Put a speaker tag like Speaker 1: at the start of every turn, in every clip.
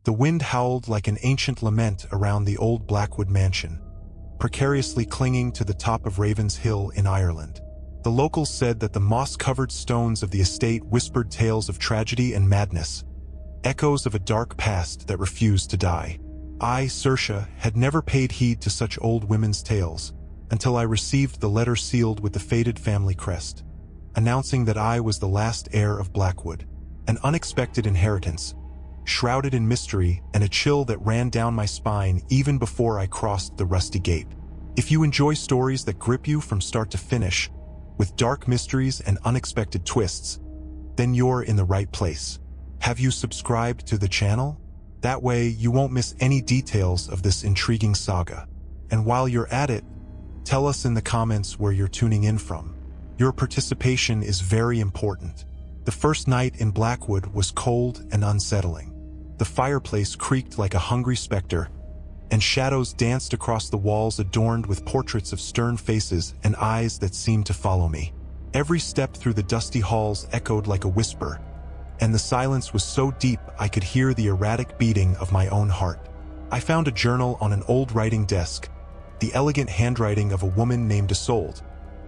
Speaker 1: The wind howled like an ancient lament around the old Blackwood mansion, precariously clinging to the top of Ravens Hill in Ireland. The locals said that the moss-covered stones of the estate whispered tales of tragedy and madness, echoes of a dark past that refused to die. I, Saoirse, had never paid heed to such old women's tales until I received the letter sealed with the faded family crest, announcing that I was the last heir of Blackwood, an unexpected inheritance, shrouded in mystery and a chill that ran down my spine even before I crossed the rusty gate. If you enjoy stories that grip you from start to finish, with dark mysteries and unexpected twists, then you're in the right place. Have you subscribed to the channel? That way you won't miss any details of this intriguing saga. And while you're at it, tell us in the comments where you're tuning in from. Your participation is very important. The first night in Blackwood was cold and unsettling. The fireplace creaked like a hungry specter, and shadows danced across the walls adorned with portraits of stern faces and eyes that seemed to follow me. Every step through the dusty halls echoed like a whisper, and the silence was so deep I could hear the erratic beating of my own heart. I found a journal on an old writing desk, the elegant handwriting of a woman named Isolde,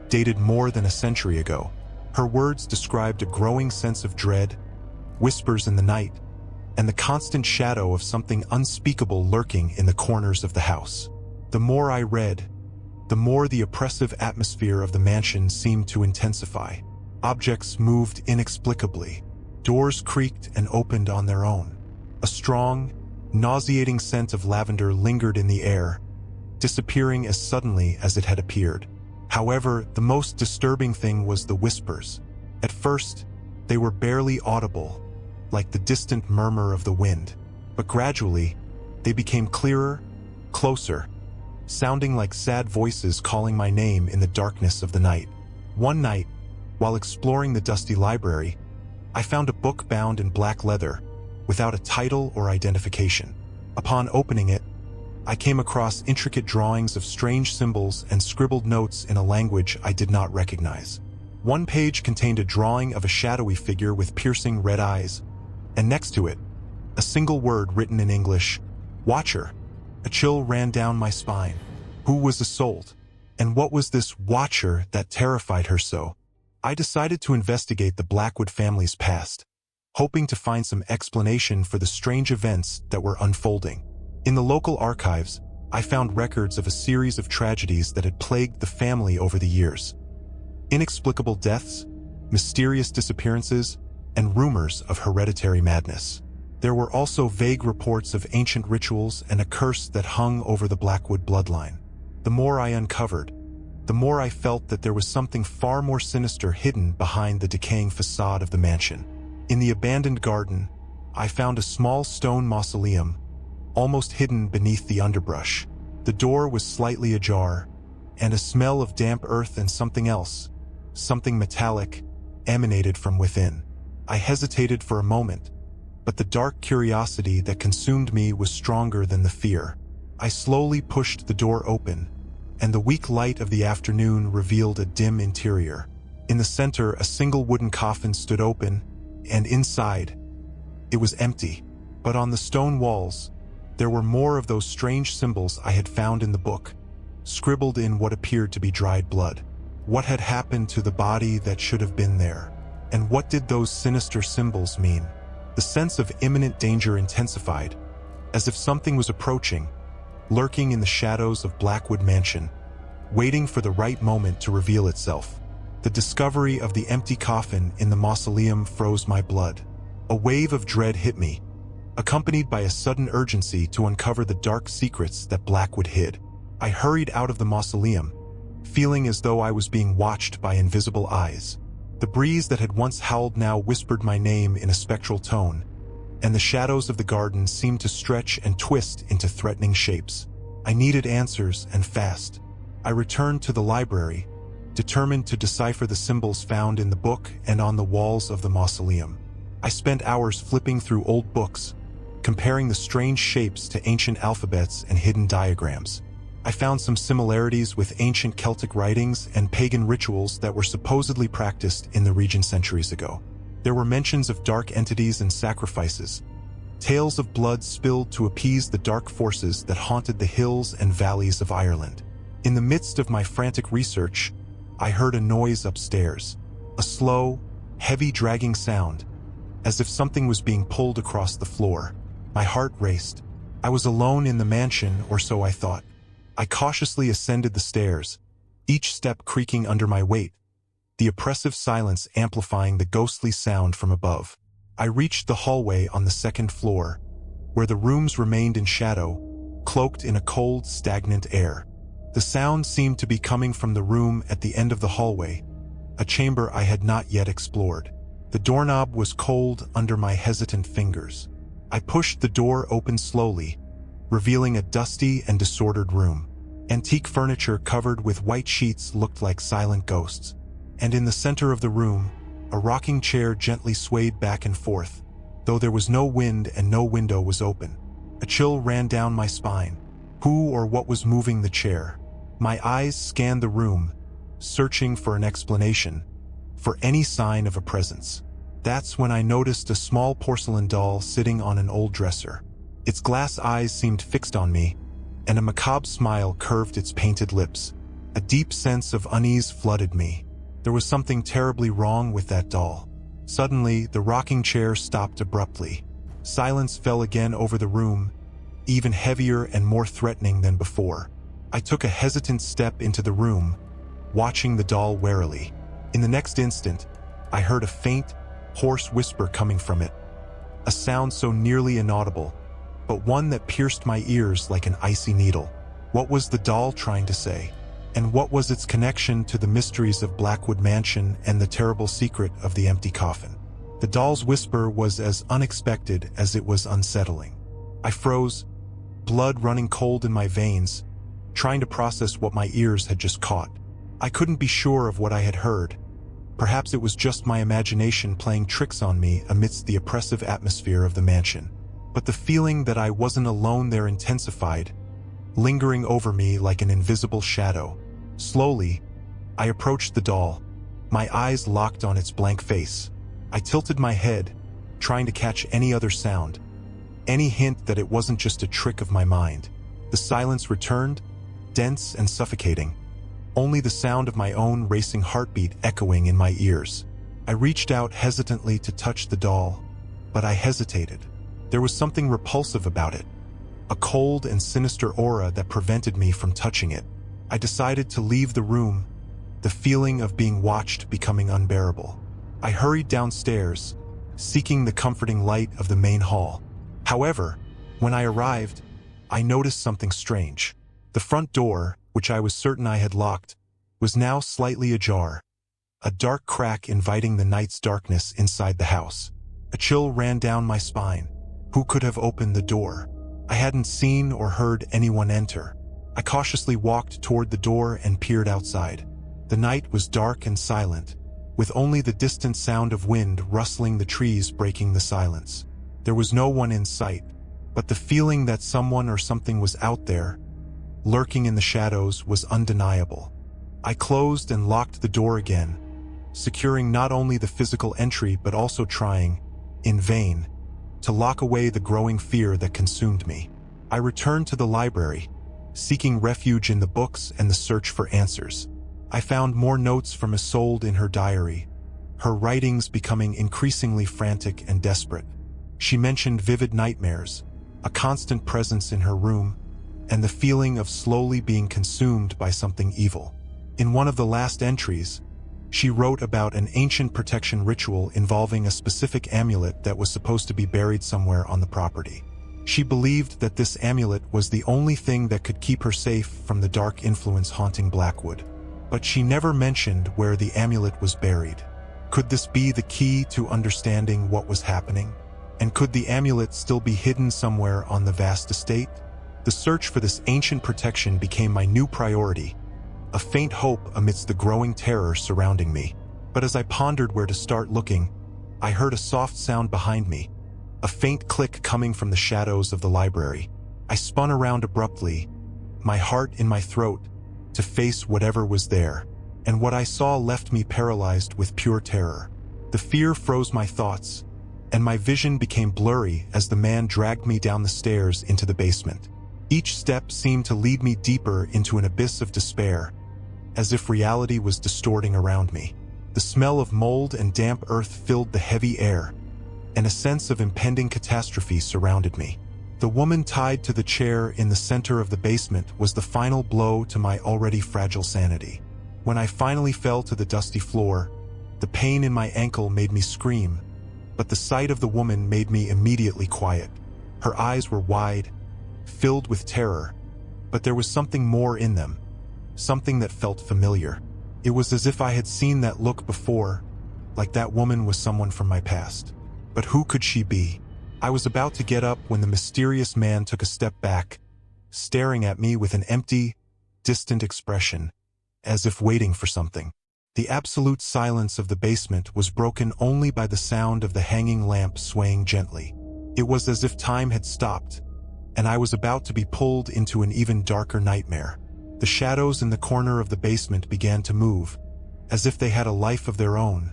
Speaker 1: dated more than a century ago. Her words described a growing sense of dread, whispers in the night, and the constant shadow of something unspeakable lurking in the corners of the house. The more I read, the more the oppressive atmosphere of the mansion seemed to intensify. Objects moved inexplicably. Doors creaked and opened on their own. A strong, nauseating scent of lavender lingered in the air, disappearing as suddenly as it had appeared. However, the most disturbing thing was the whispers. At first, they were barely audible, like the distant murmur of the wind, but gradually, they became clearer, closer, sounding like sad voices calling my name in the darkness of the night. One night, while exploring the dusty library, I found a book bound in black leather, without a title or identification. Upon opening it, I came across intricate drawings of strange symbols and scribbled notes in a language I did not recognize. One page contained a drawing of a shadowy figure with piercing red eyes, and next to it, a single word written in English, "Watcher." A chill ran down my spine. Who was Isolde? And what was this Watcher that terrified her so? I decided to investigate the Blackwood family's past, hoping to find some explanation for the strange events that were unfolding. In the local archives, I found records of a series of tragedies that had plagued the family over the years. Inexplicable deaths, mysterious disappearances, and rumors of hereditary madness. There were also vague reports of ancient rituals and a curse that hung over the Blackwood bloodline. The more I uncovered, the more I felt that there was something far more sinister hidden behind the decaying facade of the mansion. In the abandoned garden, I found a small stone mausoleum, almost hidden beneath the underbrush. The door was slightly ajar, and a smell of damp earth and something else, something metallic, emanated from within. I hesitated for a moment, but the dark curiosity that consumed me was stronger than the fear. I slowly pushed the door open, and the weak light of the afternoon revealed a dim interior. In the center, a single wooden coffin stood open, and inside, it was empty. But on the stone walls, there were more of those strange symbols I had found in the book, scribbled in what appeared to be dried blood. What had happened to the body that should have been there? And what did those sinister symbols mean? The sense of imminent danger intensified, as if something was approaching, lurking in the shadows of Blackwood Mansion, waiting for the right moment to reveal itself. The discovery of the empty coffin in the mausoleum froze my blood. A wave of dread hit me, accompanied by a sudden urgency to uncover the dark secrets that Blackwood hid. I hurried out of the mausoleum, feeling as though I was being watched by invisible eyes. The breeze that had once howled now whispered my name in a spectral tone, and the shadows of the garden seemed to stretch and twist into threatening shapes. I needed answers, and fast. I returned to the library, determined to decipher the symbols found in the book and on the walls of the mausoleum. I spent hours flipping through old books, comparing the strange shapes to ancient alphabets and hidden diagrams. I found some similarities with ancient Celtic writings and pagan rituals that were supposedly practiced in the region centuries ago. There were mentions of dark entities and sacrifices, Tales of blood spilled to appease the dark forces that haunted the hills and valleys of Ireland. In the midst of my frantic research, I heard a noise upstairs. A slow, heavy dragging sound, as if something was being pulled across the floor. My heart raced. I was alone in the mansion, or so I thought. I cautiously ascended the stairs, each step creaking under my weight, the oppressive silence amplifying the ghostly sound from above. I reached the hallway on the second floor, where the rooms remained in shadow, cloaked in a cold, stagnant air. The sound seemed to be coming from the room at the end of the hallway, a chamber I had not yet explored. The doorknob was cold under my hesitant fingers. I pushed the door open slowly, revealing a dusty and disordered room. Antique furniture covered with white sheets looked like silent ghosts, and in the center of the room, a rocking chair gently swayed back and forth, though there was no wind and no window was open. A chill ran down my spine. Who or what was moving the chair? My eyes scanned the room, searching for an explanation, for any sign of a presence. That's when I noticed a small porcelain doll sitting on an old dresser. Its glass eyes seemed fixed on me, and a macabre smile curved its painted lips. A deep sense of unease flooded me. There was something terribly wrong with that doll. Suddenly, the rocking chair stopped abruptly. Silence fell again over the room, even heavier and more threatening than before. I took a hesitant step into the room, watching the doll warily. In the next instant, I heard a faint, hoarse whisper coming from it. A sound so nearly inaudible, but one that pierced my ears like an icy needle. What was the doll trying to say? And what was its connection to the mysteries of Blackwood Mansion and the terrible secret of the empty coffin? The doll's whisper was as unexpected as it was unsettling. I froze, blood running cold in my veins, trying to process what my ears had just caught. I couldn't be sure of what I had heard. Perhaps it was just my imagination playing tricks on me amidst the oppressive atmosphere of the mansion. But the feeling that I wasn't alone there intensified, lingering over me like an invisible shadow. Slowly, I approached the doll, my eyes locked on its blank face. I tilted my head, trying to catch any other sound, any hint that it wasn't just a trick of my mind. The silence returned, dense and suffocating, only the sound of my own racing heartbeat echoing in my ears. I reached out hesitantly to touch the doll, but I hesitated. There was something repulsive about it, a cold and sinister aura that prevented me from touching it. I decided to leave the room, the feeling of being watched becoming unbearable. I hurried downstairs, seeking the comforting light of the main hall. However, when I arrived, I noticed something strange. The front door, which I was certain I had locked, was now slightly ajar, a dark crack inviting the night's darkness inside the house. A chill ran down my spine. Who could have opened the door? I hadn't seen or heard anyone enter. I cautiously walked toward the door and peered outside. The night was dark and silent, with only the distant sound of wind rustling the trees breaking the silence. There was no one in sight, but the feeling that someone or something was out there, lurking in the shadows, was undeniable. I closed and locked the door again, securing not only the physical entry but also trying, in vain, to lock away the growing fear that consumed me. I returned to the library, seeking refuge in the books and the search for answers. I found more notes from Isolde in her diary, her writings becoming increasingly frantic and desperate. She mentioned vivid nightmares, a constant presence in her room, and the feeling of slowly being consumed by something evil. In one of the last entries, she wrote about an ancient protection ritual involving a specific amulet that was supposed to be buried somewhere on the property. She believed that this amulet was the only thing that could keep her safe from the dark influence haunting Blackwood. But she never mentioned where the amulet was buried. Could this be the key to understanding what was happening? And could the amulet still be hidden somewhere on the vast estate? The search for this ancient protection became my new priority, a faint hope amidst the growing terror surrounding me. But as I pondered where to start looking, I heard a soft sound behind me, a faint click coming from the shadows of the library. I spun around abruptly, my heart in my throat, to face whatever was there, and what I saw left me paralyzed with pure terror. The fear froze my thoughts, and my vision became blurry as the man dragged me down the stairs into the basement. Each step seemed to lead me deeper into an abyss of despair, as if reality was distorting around me. The smell of mold and damp earth filled the heavy air, and a sense of impending catastrophe surrounded me. The woman tied to the chair in the center of the basement was the final blow to my already fragile sanity. When I finally fell to the dusty floor, the pain in my ankle made me scream, but the sight of the woman made me immediately quiet. Her eyes were wide, filled with terror, but there was something more in them, something that felt familiar. It was as if I had seen that look before, like that woman was someone from my past. But who could she be? I was about to get up when the mysterious man took a step back, staring at me with an empty, distant expression, as if waiting for something. The absolute silence of the basement was broken only by the sound of the hanging lamp swaying gently. It was as if time had stopped, and I was about to be pulled into an even darker nightmare. The shadows in the corner of the basement began to move, as if they had a life of their own,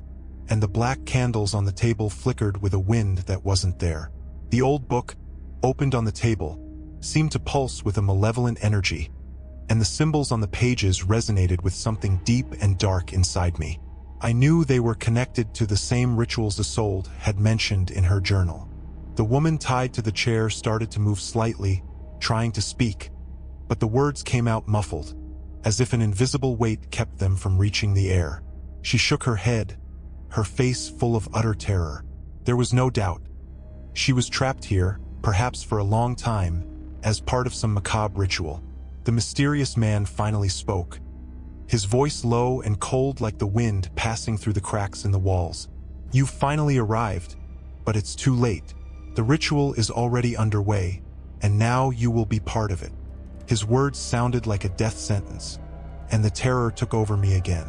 Speaker 1: and the black candles on the table flickered with a wind that wasn't there. The old book, opened on the table, seemed to pulse with a malevolent energy, and the symbols on the pages resonated with something deep and dark inside me. I knew they were connected to the same rituals Isolde had mentioned in her journal. The woman tied to the chair started to move slightly, trying to speak, but the words came out muffled, as if an invisible weight kept them from reaching the air. She shook her head, her face full of utter terror. There was no doubt. She was trapped here, perhaps for a long time, as part of some macabre ritual. The mysterious man finally spoke, his voice low and cold like the wind passing through the cracks in the walls. "You've finally arrived, but it's too late. The ritual is already underway, and now you will be part of it." His words sounded like a death sentence, and the terror took over me again.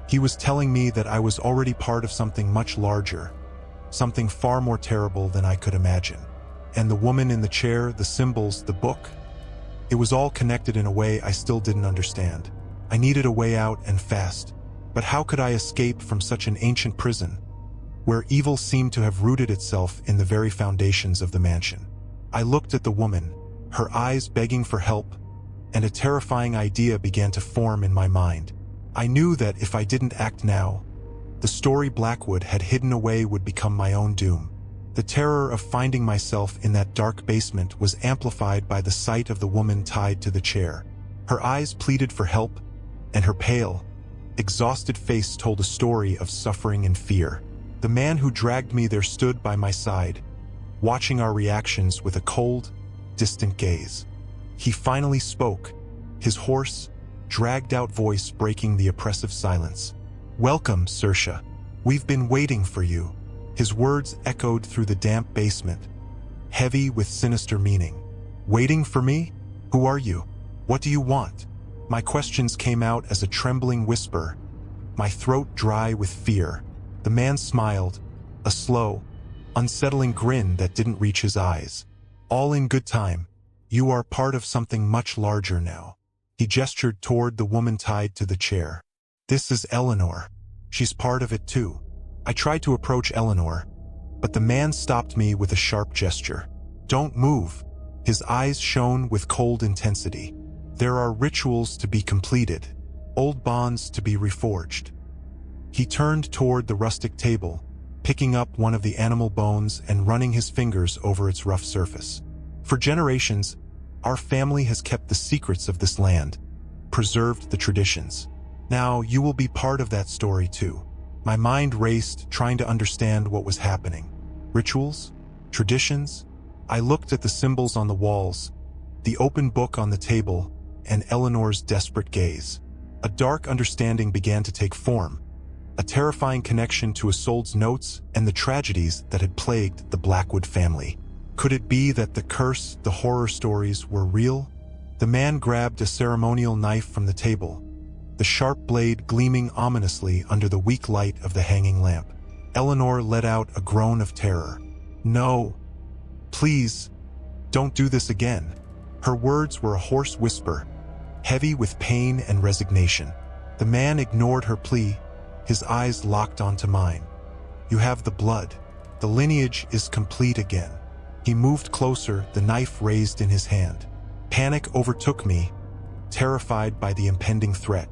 Speaker 1: He was telling me that I was already part of something much larger, something far more terrible than I could imagine. And the woman in the chair, the symbols, the book, it was all connected in a way I still didn't understand. I needed a way out, and fast. But how could I escape from such an ancient prison, where evil seemed to have rooted itself in the very foundations of the mansion? I looked at the woman, her eyes begging for help, and a terrifying idea began to form in my mind. I knew that if I didn't act now, the story Blackwood had hidden away would become my own doom. The terror of finding myself in that dark basement was amplified by the sight of the woman tied to the chair. Her eyes pleaded for help, and her pale, exhausted face told a story of suffering and fear. The man who dragged me there stood by my side, watching our reactions with a cold, distant gaze. He finally spoke, his hoarse, dragged-out voice breaking the oppressive silence. "Welcome, Saoirse. We've been waiting for you." His words echoed through the damp basement, heavy with sinister meaning. "Waiting for me? Who are you? What do you want?" My questions came out as a trembling whisper, my throat dry with fear. The man smiled, a slow, unsettling grin that didn't reach his eyes. "All in good time. You are part of something much larger now." He gestured toward the woman tied to the chair. "This is Eleanor. She's part of it too." I tried to approach Eleanor, but the man stopped me with a sharp gesture. "Don't move." His eyes shone with cold intensity. "There are rituals to be completed, old bonds to be reforged." He turned toward the rustic table, picking up one of the animal bones and running his fingers over its rough surface. "For generations, our family has kept the secrets of this land, preserved the traditions. Now you will be part of that story too." My mind raced, trying to understand what was happening. Rituals? Traditions? I looked at the symbols on the walls, the open book on the table, and Eleanor's desperate gaze. A dark understanding began to take form, a terrifying connection to Isolde's notes and the tragedies that had plagued the Blackwood family. Could it be that the curse, the horror stories, were real? The man grabbed a ceremonial knife from the table, the sharp blade gleaming ominously under the weak light of the hanging lamp. Eleanor let out a groan of terror. "No, please, don't do this again." Her words were a hoarse whisper, heavy with pain and resignation. The man ignored her plea, his eyes locked onto mine. "You have the blood. The lineage is complete again. He moved closer, the knife raised in his hand. Panic overtook me, terrified by the impending threat.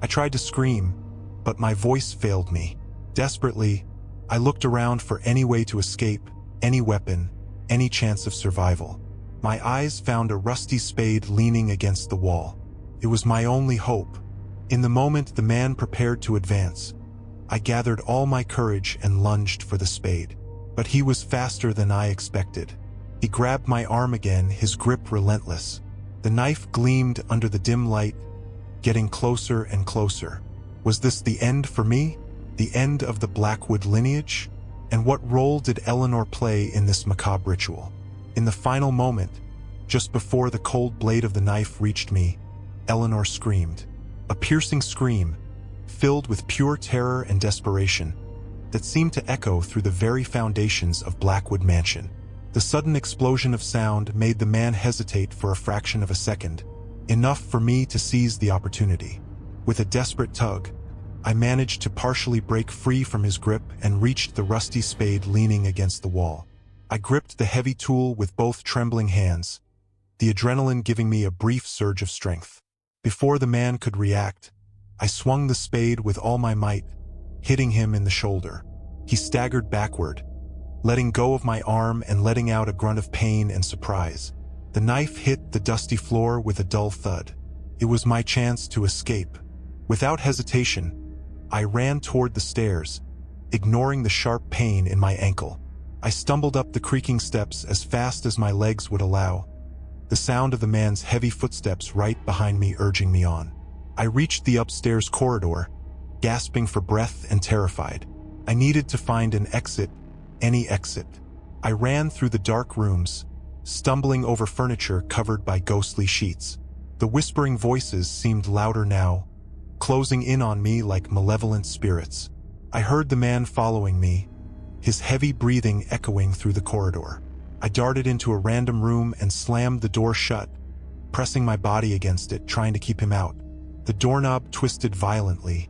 Speaker 1: I tried to scream, but my voice failed me. Desperately, I looked around for any way to escape, any weapon, any chance of survival. My eyes found a rusty spade leaning against the wall. It was my only hope. In the moment the man prepared to advance, I gathered all my courage and lunged for the spade. But he was faster than I expected. He grabbed my arm again, his grip relentless. The knife gleamed under the dim light, getting closer and closer. Was this the end for me? The end of the Blackwood lineage? And what role did Eleanor play in this macabre ritual? In the final moment, just before the cold blade of the knife reached me, Eleanor screamed. A piercing scream, filled with pure terror and desperation, that seemed to echo through the very foundations of Blackwood Mansion. The sudden explosion of sound made the man hesitate for a fraction of a second, enough for me to seize the opportunity. With a desperate tug, I managed to partially break free from his grip and reached the rusty spade leaning against the wall. I gripped the heavy tool with both trembling hands, the adrenaline giving me a brief surge of strength. Before the man could react, I swung the spade with all my might, hitting him in the shoulder. He staggered backward, letting go of my arm and letting out a grunt of pain and surprise. The knife hit the dusty floor with a dull thud. It was my chance to escape. Without hesitation, I ran toward the stairs, ignoring the sharp pain in my ankle. I stumbled up the creaking steps as fast as my legs would allow, the sound of the man's heavy footsteps right behind me urging me on. I reached the upstairs corridor, gasping for breath and terrified. I needed to find an exit, any exit. I ran through the dark rooms, stumbling over furniture covered by ghostly sheets. The whispering voices seemed louder now, closing in on me like malevolent spirits. I heard the man following me, his heavy breathing echoing through the corridor. I darted into a random room and slammed the door shut, pressing my body against it, trying to keep him out. The doorknob twisted violently,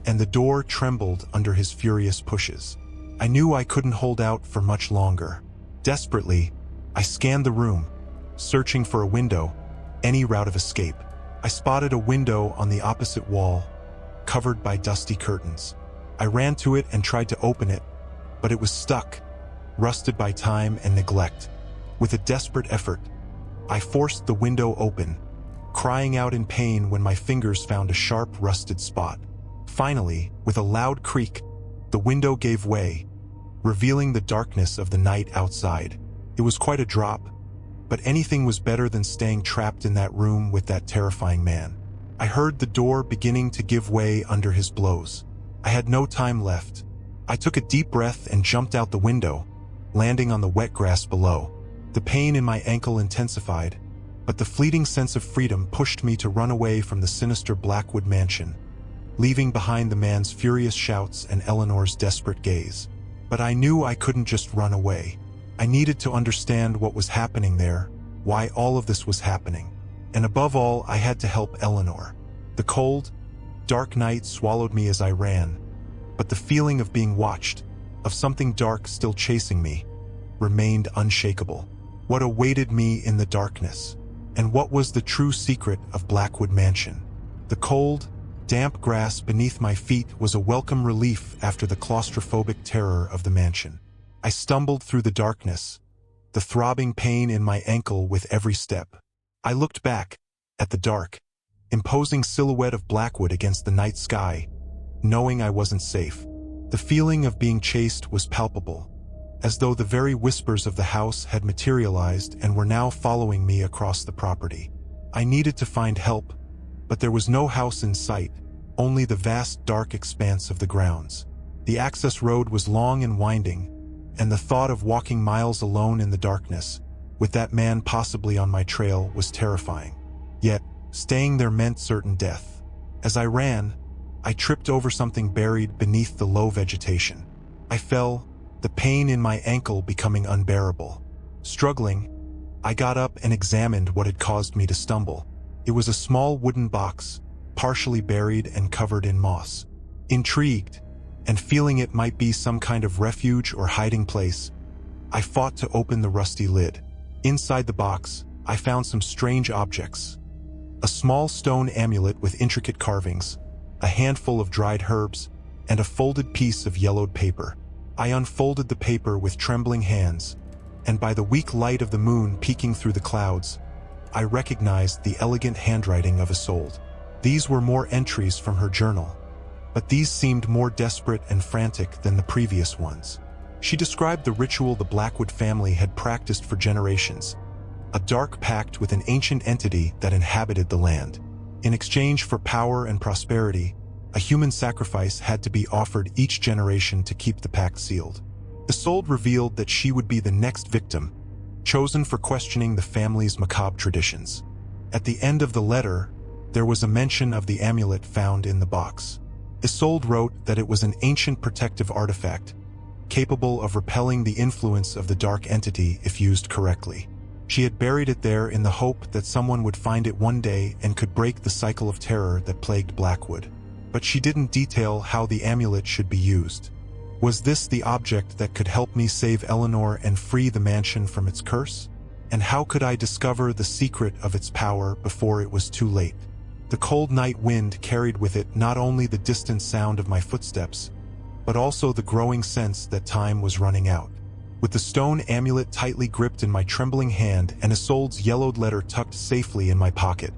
Speaker 1: and the door trembled under his furious pushes. I knew I couldn't hold out for much longer. Desperately, I scanned the room, searching for a window, any route of escape. I spotted a window on the opposite wall, covered by dusty curtains. I ran to it and tried to open it, but it was stuck, rusted by time and neglect. With a desperate effort, I forced the window open, crying out in pain when my fingers found a sharp, rusted spot. Finally, with a loud creak, the window gave way, revealing the darkness of the night outside. It was quite a drop, but anything was better than staying trapped in that room with that terrifying man. I heard the door beginning to give way under his blows. I had no time left. I took a deep breath and jumped out the window, landing on the wet grass below. The pain in my ankle intensified, but the fleeting sense of freedom pushed me to run away from the sinister Blackwood mansion, leaving behind the man's furious shouts and Eleanor's desperate gaze. But I knew I couldn't just run away. I needed to understand what was happening there, why all of this was happening. And above all, I had to help Eleanor. The cold, dark night swallowed me as I ran, but the feeling of being watched, of something dark still chasing me, remained unshakable. What awaited me in the darkness? And what was the true secret of Blackwood Mansion? The cold, damp grass beneath my feet was a welcome relief after the claustrophobic terror of the mansion. I stumbled through the darkness, the throbbing pain in my ankle with every step. I looked back, at the dark, imposing silhouette of Blackwood against the night sky, knowing I wasn't safe. The feeling of being chased was palpable, as though the very whispers of the house had materialized and were now following me across the property. I needed to find help, but there was no house in sight, only the vast dark expanse of the grounds. The access road was long and winding, and the thought of walking miles alone in the darkness, with that man possibly on my trail, was terrifying. Yet, staying there meant certain death. As I ran, I tripped over something buried beneath the low vegetation. I fell, the pain in my ankle becoming unbearable. Struggling, I got up and examined what had caused me to stumble. It was a small wooden box, partially buried and covered in moss. Intrigued, and feeling it might be some kind of refuge or hiding place, I fought to open the rusty lid. Inside the box, I found some strange objects. A small stone amulet with intricate carvings, a handful of dried herbs, and a folded piece of yellowed paper. I unfolded the paper with trembling hands, and by the weak light of the moon peeking through the clouds, I recognized the elegant handwriting of Isolde. These were more entries from her journal, but these seemed more desperate and frantic than the previous ones. She described the ritual the Blackwood family had practiced for generations, a dark pact with an ancient entity that inhabited the land. In exchange for power and prosperity, a human sacrifice had to be offered each generation to keep the pact sealed. Isolde revealed that she would be the next victim, chosen for questioning the family's macabre traditions. At the end of the letter, there was a mention of the amulet found in the box. Isolde wrote that it was an ancient protective artifact, capable of repelling the influence of the dark entity if used correctly. She had buried it there in the hope that someone would find it one day and could break the cycle of terror that plagued Blackwood. But she didn't detail how the amulet should be used. Was this the object that could help me save Eleanor and free the mansion from its curse? And how could I discover the secret of its power before it was too late? The cold night wind carried with it not only the distant sound of my footsteps, but also the growing sense that time was running out. With the stone amulet tightly gripped in my trembling hand and Isolde's yellowed letter tucked safely in my pocket,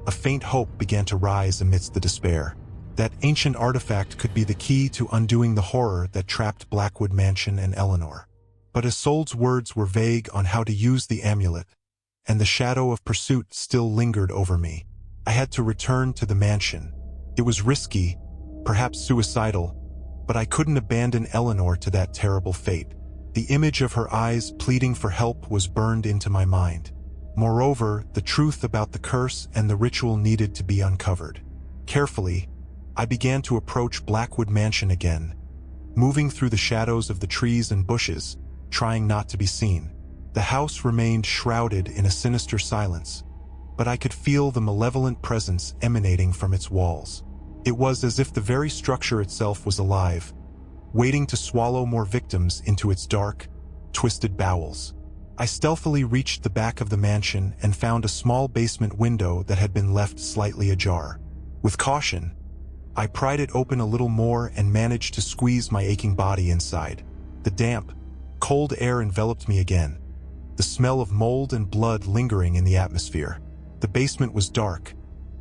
Speaker 1: a faint hope began to rise amidst the despair. That ancient artifact could be the key to undoing the horror that trapped Blackwood Mansion and Eleanor. But Isolde's words were vague on how to use the amulet, and the shadow of pursuit still lingered over me. I had to return to the mansion. It was risky, perhaps suicidal, but I couldn't abandon Eleanor to that terrible fate. The image of her eyes pleading for help was burned into my mind. Moreover, the truth about the curse and the ritual needed to be uncovered. Carefully, I began to approach Blackwood Mansion again, moving through the shadows of the trees and bushes, trying not to be seen. The house remained shrouded in a sinister silence, but I could feel the malevolent presence emanating from its walls. It was as if the very structure itself was alive, waiting to swallow more victims into its dark, twisted bowels. I stealthily reached the back of the mansion and found a small basement window that had been left slightly ajar. With caution, I pried it open a little more and managed to squeeze my aching body inside. The damp, cold air enveloped me again, the smell of mold and blood lingering in the atmosphere. The basement was dark,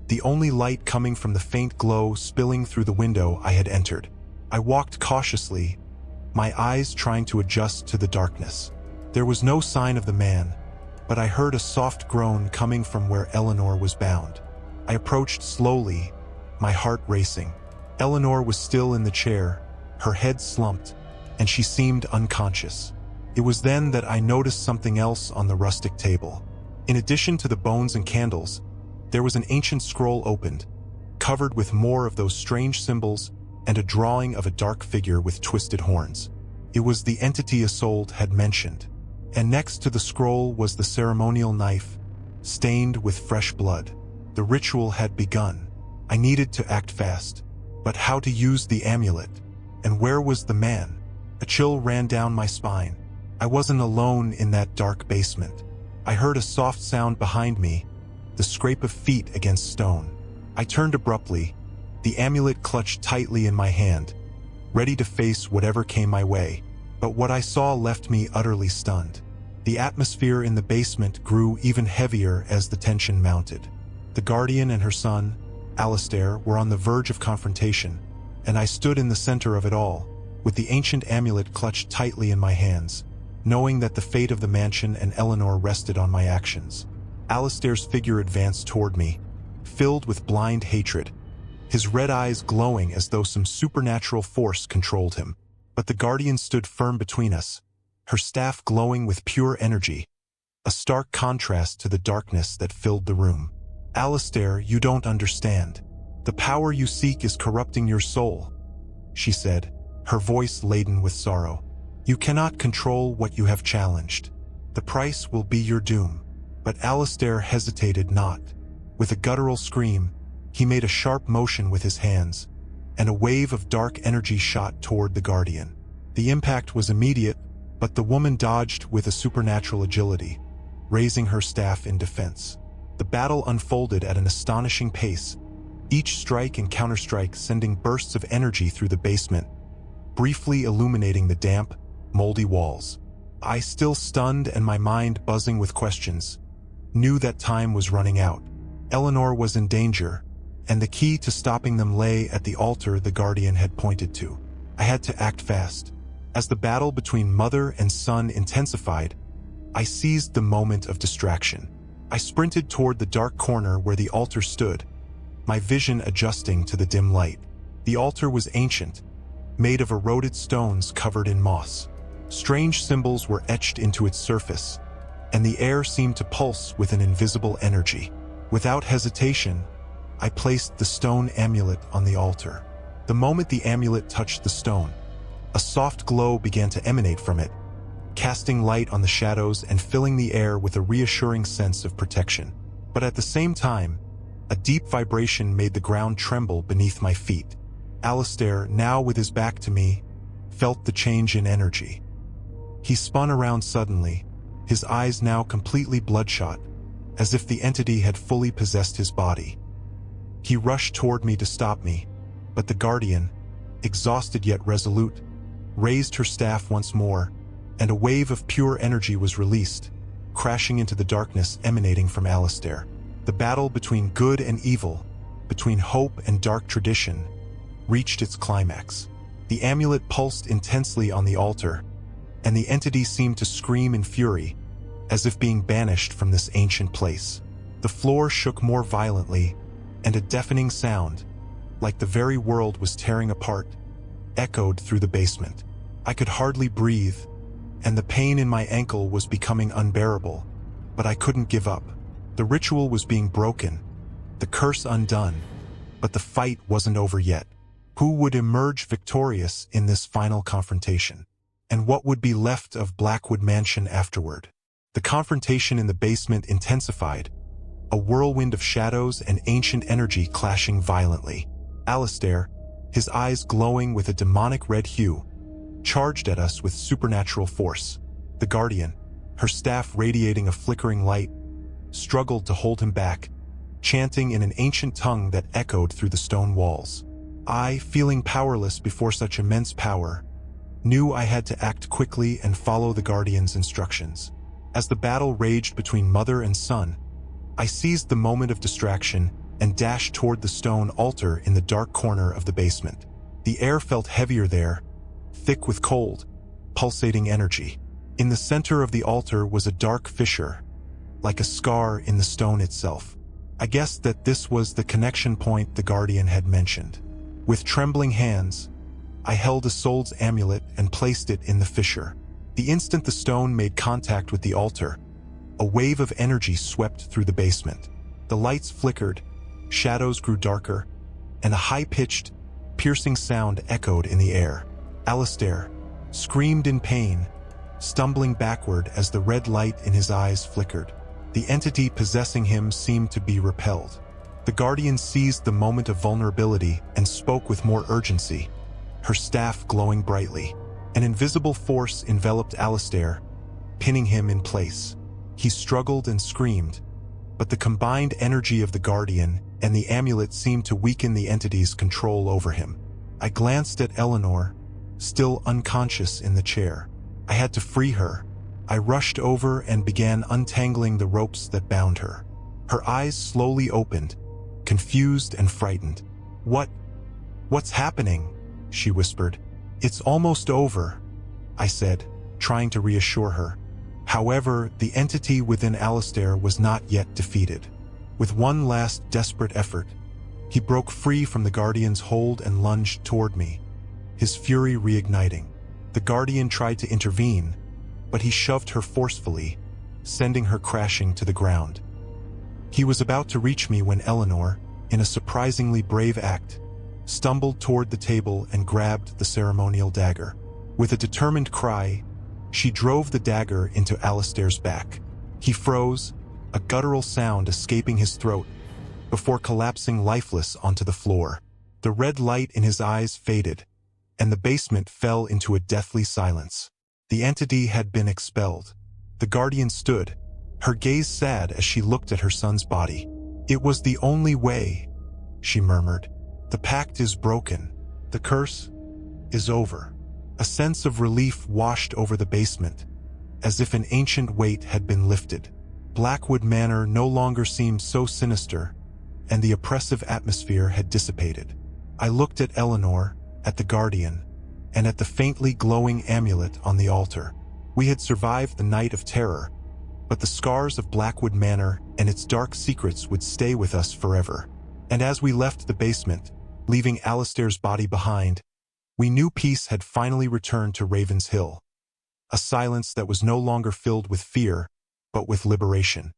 Speaker 1: the only light coming from the faint glow spilling through the window I had entered. I walked cautiously, my eyes trying to adjust to the darkness. There was no sign of the man, but I heard a soft groan coming from where Eleanor was bound. I approached slowly, my heart racing. Eleanor was still in the chair, her head slumped, and she seemed unconscious. It was then that I noticed something else on the rustic table. In addition to the bones and candles, there was an ancient scroll opened, covered with more of those strange symbols and a drawing of a dark figure with twisted horns. It was the entity Isolde had mentioned. And next to the scroll was the ceremonial knife, stained with fresh blood. The ritual had begun. I needed to act fast. But how to use the amulet? And where was the man? A chill ran down my spine. I wasn't alone in that dark basement. I heard a soft sound behind me, the scrape of feet against stone. I turned abruptly, the amulet clutched tightly in my hand, ready to face whatever came my way. But what I saw left me utterly stunned. The atmosphere in the basement grew even heavier as the tension mounted. The Guardian and her son, Alistair, were on the verge of confrontation, and I stood in the center of it all, with the ancient amulet clutched tightly in my hands, knowing that the fate of the mansion and Eleanor rested on my actions. Alistair's figure advanced toward me, filled with blind hatred, his red eyes glowing as though some supernatural force controlled him. But the Guardian stood firm between us, her staff glowing with pure energy, a stark contrast to the darkness that filled the room. "Alistair, you don't understand. The power you seek is corrupting your soul," she said, her voice laden with sorrow. "You cannot control what you have challenged. The price will be your doom." But Alistair hesitated not. With a guttural scream, he made a sharp motion with his hands, and a wave of dark energy shot toward the Guardian. The impact was immediate, but the woman dodged with a supernatural agility, raising her staff in defense. The battle unfolded at an astonishing pace, each strike and counterstrike sending bursts of energy through the basement, briefly illuminating the damp, moldy walls. I, still stunned and my mind buzzing with questions, knew that time was running out. Eleanor was in danger, and the key to stopping them lay at the altar the Guardian had pointed to. I had to act fast. As the battle between mother and son intensified, I seized the moment of distraction. I sprinted toward the dark corner where the altar stood, my vision adjusting to the dim light. The altar was ancient, made of eroded stones covered in moss. Strange symbols were etched into its surface, and the air seemed to pulse with an invisible energy. Without hesitation, I placed the stone amulet on the altar. The moment the amulet touched the stone, a soft glow began to emanate from it, casting light on the shadows and filling the air with a reassuring sense of protection. But at the same time, a deep vibration made the ground tremble beneath my feet. Alistair, now with his back to me, felt the change in energy. He spun around suddenly, his eyes now completely bloodshot, as if the entity had fully possessed his body. He rushed toward me to stop me, but the Guardian, exhausted yet resolute, raised her staff once more, and a wave of pure energy was released, crashing into the darkness emanating from Alistair. The battle between good and evil, between hope and dark tradition, reached its climax. The amulet pulsed intensely on the altar, and the entity seemed to scream in fury, as if being banished from this ancient place. The floor shook more violently, and a deafening sound, like the very world was tearing apart, echoed through the basement. I could hardly breathe, and the pain in my ankle was becoming unbearable, but I couldn't give up. The ritual was being broken, the curse undone, but the fight wasn't over yet. Who would emerge victorious in this final confrontation? And what would be left of Blackwood Mansion afterward? The confrontation in the basement intensified, a whirlwind of shadows and ancient energy clashing violently. Alistair, his eyes glowing with a demonic red hue, charged at us with supernatural force. The Guardian, her staff radiating a flickering light, struggled to hold him back, chanting in an ancient tongue that echoed through the stone walls. I, feeling powerless before such immense power, knew I had to act quickly and follow the Guardian's instructions. As the battle raged between mother and son, I seized the moment of distraction and dashed toward the stone altar in the dark corner of the basement. The air felt heavier there, thick with cold, pulsating energy. In the center of the altar was a dark fissure, like a scar in the stone itself. I guessed that this was the connection point the Guardian had mentioned. With trembling hands, I held Isolde's amulet and placed it in the fissure. The instant the stone made contact with the altar, a wave of energy swept through the basement. The lights flickered, shadows grew darker, and a high-pitched, piercing sound echoed in the air. Alistair screamed in pain, stumbling backward as the red light in his eyes flickered. The entity possessing him seemed to be repelled. The Guardian seized the moment of vulnerability and spoke with more urgency, her staff glowing brightly. An invisible force enveloped Alistair, pinning him in place. He struggled and screamed, but the combined energy of the Guardian and the amulet seemed to weaken the entity's control over him. I glanced at Eleanor, still unconscious in the chair. I had to free her. I rushed over and began untangling the ropes that bound her. Her eyes slowly opened, confused and frightened. What's happening?" she whispered. "It's almost over," I said, trying to reassure her. However, the entity within Alistair was not yet defeated. With one last desperate effort, he broke free from the Guardian's hold and lunged toward me, his fury reigniting. The Guardian tried to intervene, but he shoved her forcefully, sending her crashing to the ground. He was about to reach me when Eleanor, in a surprisingly brave act, stumbled toward the table and grabbed the ceremonial dagger. With a determined cry, she drove the dagger into Alistair's back. He froze, a guttural sound escaping his throat, before collapsing lifeless onto the floor. The red light in his eyes faded, and the basement fell into a deathly silence. The entity had been expelled. The guardian stood, her gaze sad as she looked at her son's body. "It was the only way," she murmured. "The pact is broken. The curse is over." A sense of relief washed over the basement, as if an ancient weight had been lifted. Blackwood Manor no longer seemed so sinister, and the oppressive atmosphere had dissipated. I looked at Eleanor, at the guardian, and at the faintly glowing amulet on the altar. We had survived the night of terror, but the scars of Blackwood Manor and its dark secrets would stay with us forever. And as we left the basement, leaving Alistair's body behind, we knew peace had finally returned to Ravens Hill. A silence that was no longer filled with fear, but with liberation.